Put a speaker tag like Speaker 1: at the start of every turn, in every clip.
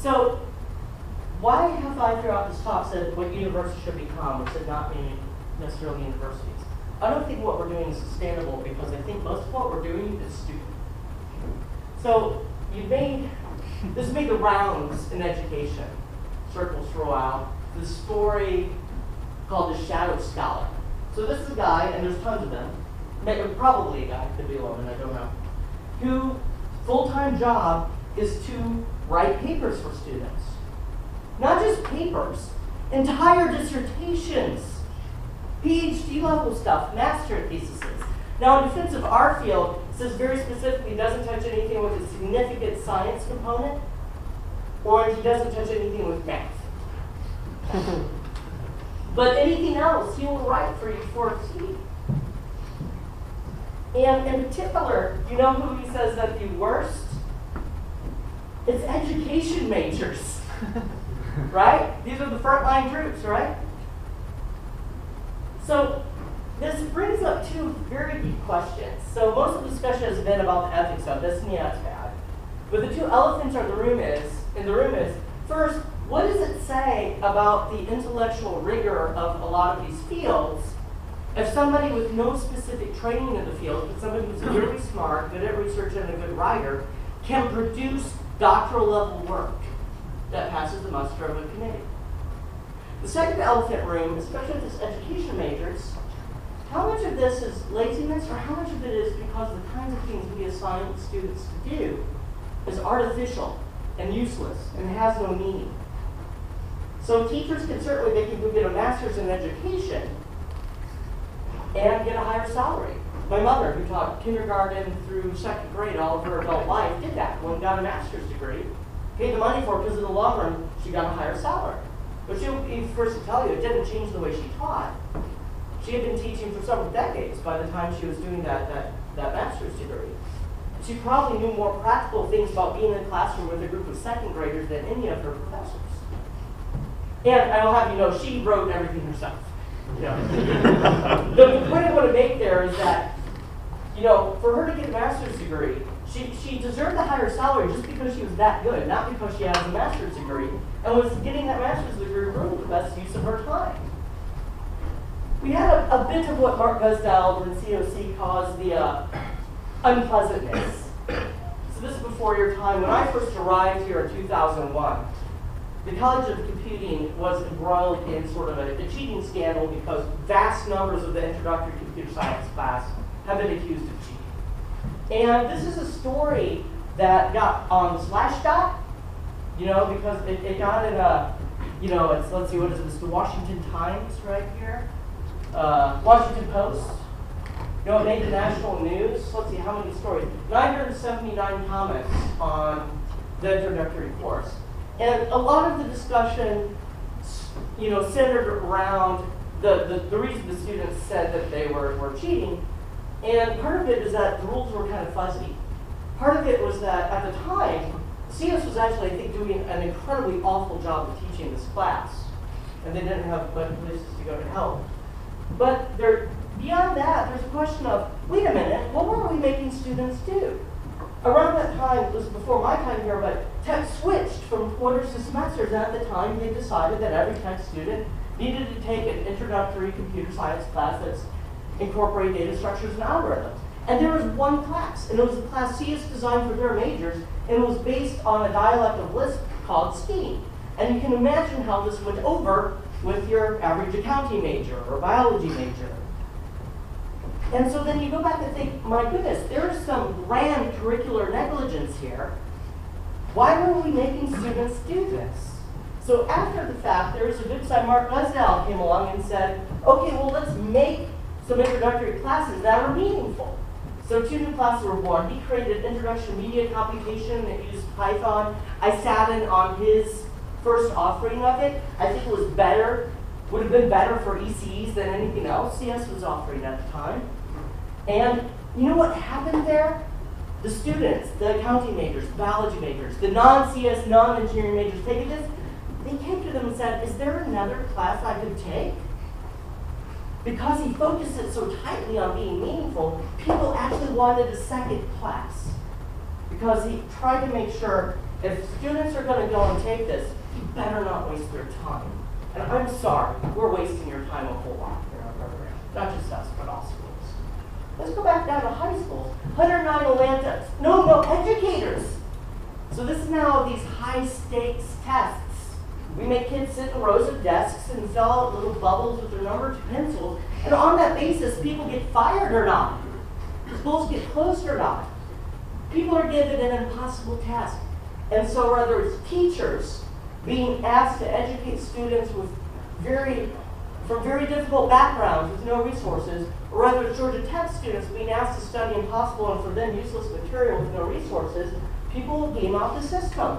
Speaker 1: So why have I throughout this talk said what universities should become, or said not mean necessarily universities? I don't think what we're doing is sustainable because I think most of what we're doing is stupid. So this made the rounds in education, circles throughout, this story called the Shadow Scholar. So this is a guy, and there's tons of them, probably a guy, could be a woman, I don't know, who full-time job is to write papers for students. Not just papers, entire dissertations, PhD level stuff, master theses. Now in defense of our field, it says very specifically doesn't touch anything with a significant science component, or he doesn't touch anything with math. But anything else, he will write for you for a fee. And in particular, you know who he says that the worst? It's education majors, right? These are the frontline troops, right? So this brings up two very deep questions. So most of the discussion has been about the ethics of this, and yeah, it's bad. But the two elephants in the room is, first, what does it say about the intellectual rigor of a lot of these fields if somebody with no specific training in the field, but somebody who's really smart, good at research, and a good writer, can produce doctoral level work that passes the muster of a committee? The second elephant room, especially with this education majors, how much of this is laziness, or how much of it is because the kinds of things we assign students to do is artificial and useless and has no meaning? So teachers can certainly, they can go get a master's in education and get a higher salary. My mother, who taught kindergarten through second grade all of her adult life, did that. When got a master's degree, paid the money for it because in the long run, she got a higher salary. But she'll be first to tell you, it didn't change the way she taught. She had been teaching for several decades by the time she was doing that master's degree. She probably knew more practical things about being in a classroom with a group of second graders than any of her professors. And I will have you know, she wrote everything herself. You know. The point I want to make there is that, you know, for her to get a master's degree, she deserved a higher salary just because she was that good, not because she has a master's degree, and was getting that master's degree really the best use of her time. We had a bit of what Mark Guzdial and COC calls the unpleasantness. So this is before your time. When I first arrived here in 2001, the College of Computing was embroiled in sort of a cheating scandal because vast numbers of the introductory computer science class have been accused of cheating. And this is a story that got on Slashdot, you know, because it got in a, you know, it's, let's see, what is this, the Washington Times right here? Washington Post. You know, it made the national news. Let's see, how many stories? 979 comments on the introductory course. And a lot of the discussion, you know, centered around the reason the students said that they were cheating. And part of it is that the rules were kind of fuzzy. Part of it was that at the time, CS was actually, I think, doing an incredibly awful job of teaching this class. And they didn't have places to go to help. But beyond that, there's a question of, wait a minute, what were we making students do? Around that time, it was before my time here, but tech switched from quarters to semesters, and at the time they decided that every tech student needed to take an introductory computer science class that's incorporating data structures and algorithms. And there was one class, and it was a class CS designed for their majors, and it was based on a dialect of Lisp called Scheme. And you can imagine how this went over with your average accounting major or biology major. And so then you go back and think, my goodness, there's some grand curricular negligence here. Why were we making students do this? So after the fact, there was a good side, Mark Guzdial came along and said, okay, well, let's make some introductory classes that are meaningful. So 2 new classes were born. He created Introduction to Media Computation that used Python. I sat in on his first offering of it. I think it was better, would have been better for ECEs than anything else CS was offering at the time. And you know what happened there? The students, the accounting majors, biology majors, the non-CS, non-engineering majors taking this, they came to them and said, is there another class I could take? Because he focused it so tightly on being meaningful, people actually wanted a second class. Because he tried to make sure If students are going to go and take this, you better not waste their time. And I'm sorry, we're wasting your time a whole lot in our program. Not just us, but all schools. Let's go back down to high schools. 109 Atlanta. No, educators. So this is now these high-stakes tests. We make kids sit in rows of desks and fill out little bubbles with their numbered pencils. And on that basis, people get fired or not. Schools get closed or not. People are given an impossible task. And so whether it's teachers being asked to educate students from very difficult backgrounds with no resources, or whether it's Georgia Tech students being asked to study impossible and for them useless material with no resources, people will game out the system.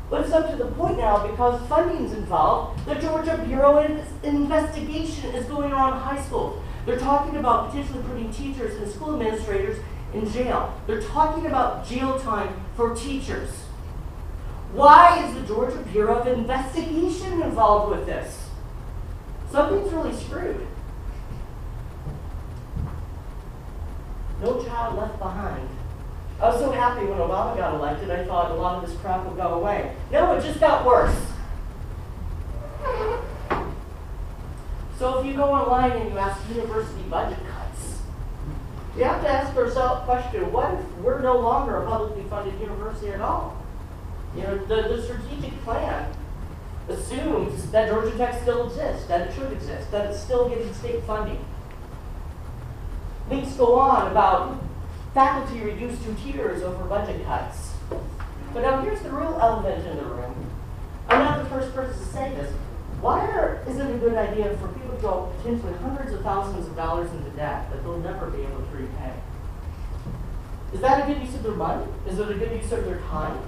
Speaker 1: But it's up to the point now, because funding's involved, the Georgia Bureau of Investigation is going around high schools. They're talking about potentially putting teachers and school administrators in jail. They're talking about jail time for teachers. Why is the Georgia Bureau of Investigation involved with this? Something's really screwed. No child left behind. I was so happy when Obama got elected, I thought a lot of this crap would go away. No, it just got worse. So if you go online and you ask university budget cuts, you have to ask yourself the question, what if we're no longer a publicly funded university at all? You know, the strategic plan assumes that Georgia Tech still exists, that it should exist, that it's still getting state funding. Links go on about faculty reduced to tears over budget cuts. But now here's the real elephant in the room. I'm not the first person to say this. Is it a good idea for people to go potentially hundreds of thousands of dollars into debt that they'll never be able to repay? Is that a good use of their money? Is it a good use of their time?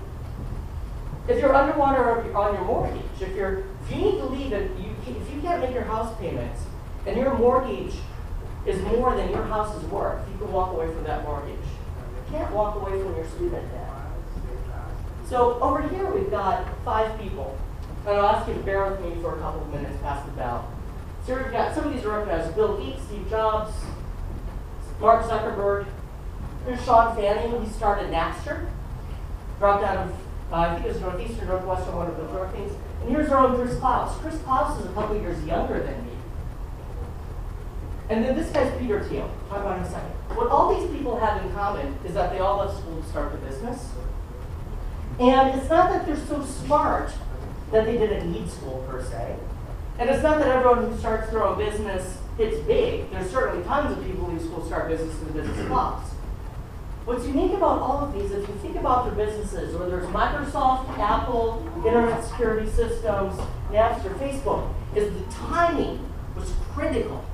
Speaker 1: If you're underwater on your mortgage, if you need to leave it, if you can't make your house payments and your mortgage is more than your house is worth, you can walk away from that mortgage. You can't walk away from your student debt. So over here we've got 5 people. And I'll ask you to bear with me for a couple of minutes past the bell. So we've got some of these are recognized: Bill Gates, Steve Jobs, Mark Zuckerberg. There's Sean Fanning. He started Napster. Dropped out of, I think it was Northeastern, Northwestern, one of the drug things. And here's our own Chris Klaus. Chris Klaus is a couple of years younger than me. And then this guy's Peter Thiel. Talk about him in a second. What all these people have in common is that they all left school to start the business. And it's not that they're so smart that they didn't need school per se. And it's not that everyone who starts their own business hits big. There's certainly tons of people who leave school, start business, and the business flops. What's unique about all of these, if you think about their businesses, whether it's Microsoft, Apple, Internet Security Systems, Napster, Facebook, is the timing was critical.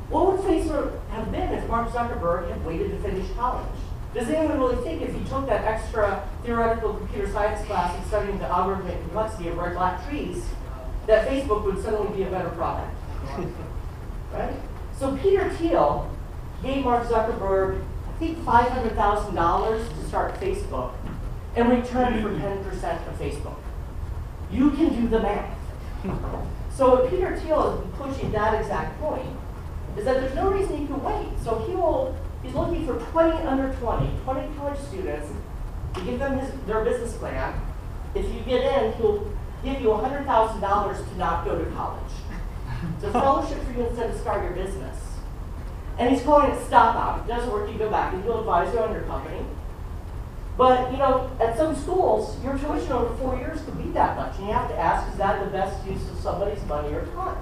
Speaker 1: What would Facebook have been if Mark Zuckerberg had waited to finish college? Does anyone really think if he took that extra theoretical computer science class and studying the algorithmic complexity of red black trees, that Facebook would suddenly be a better product? Right? So Peter Thiel gave Mark Zuckerberg, I think, $500,000 to start Facebook in return for 10% of Facebook. You can do the math. So what Peter Thiel has been pushing that exact point is that there's no reason he can wait. So he's looking for 20 college students to give them their business plan. If you get in, he'll give you $100,000 to not go to college. It's a fellowship for you instead of start your business. And he's calling it stop out. If it doesn't work, you go back and he'll advise you on your company. But, you know, at some schools, your tuition over 4 years could be that much. And you have to ask, is that the best use of somebody's money or time?